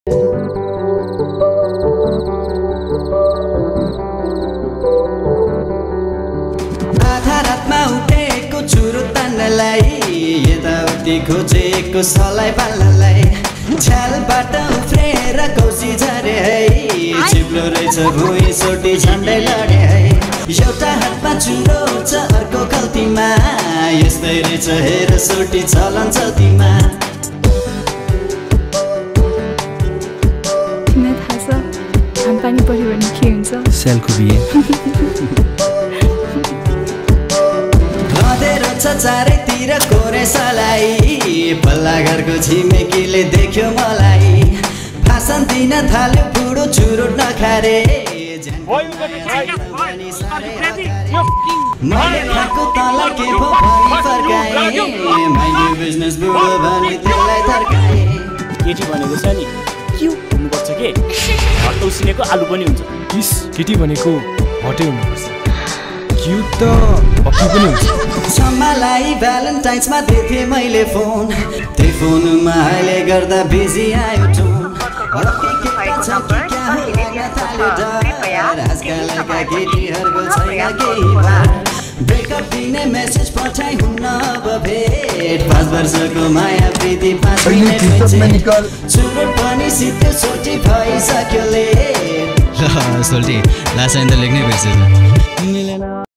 आधा रातमा उठेको चुरो तान्नलाई यताउति खोजेको सलाई पाल्नलाई छ्यालबाट उफ्रेर कौसी झरे है चिप्लो रहेछ भुइँ सोटी झन्डै लडे है एउटा हातमा चुरो छ अर्को खल्तीमा यस्तै रहेछ हेर सोटी चलन चल्तीमा तिमीलाई थाहा छ घामपानी पर्यो भने के हुन्छ सेलको बिहे अँधेरो छ चारैतिर कोरे सलाई पल्ला घरको छिमेकीले देख्यो मलाई भाषण दिन थाल्यो बुढो चुरो नखारे मैले खाएको तँलाई के भो भनी फर्काएँ मैले बिजनेस बुढो भनी त्यसलाई थर्काएँ केटी भनेको छ नि क्यु हुनुपर्छ के हट उसिनेको आलु पनि हुन्छ इस केटी भनेको हटै हुनुपर्छ क्यु त पक्का पनि हुन्छ सम्मालाई भ्यालेन्टाइन्समा दिथे मैले फोन त्यही फोनमा अहिले गर्दा बिजी आयो टोन आजकलका केटीहरूको छैन केही ब्रेकअप दिने मेसेज पठाइ हुन्न अब भेट 5 वर्षको माया प्रीति 5 मिनेट चुरोट पनि सिधै सोटी भइसक्यो ले सोल्टी लास्ट टाइम त लेख्नै बिर्सेछ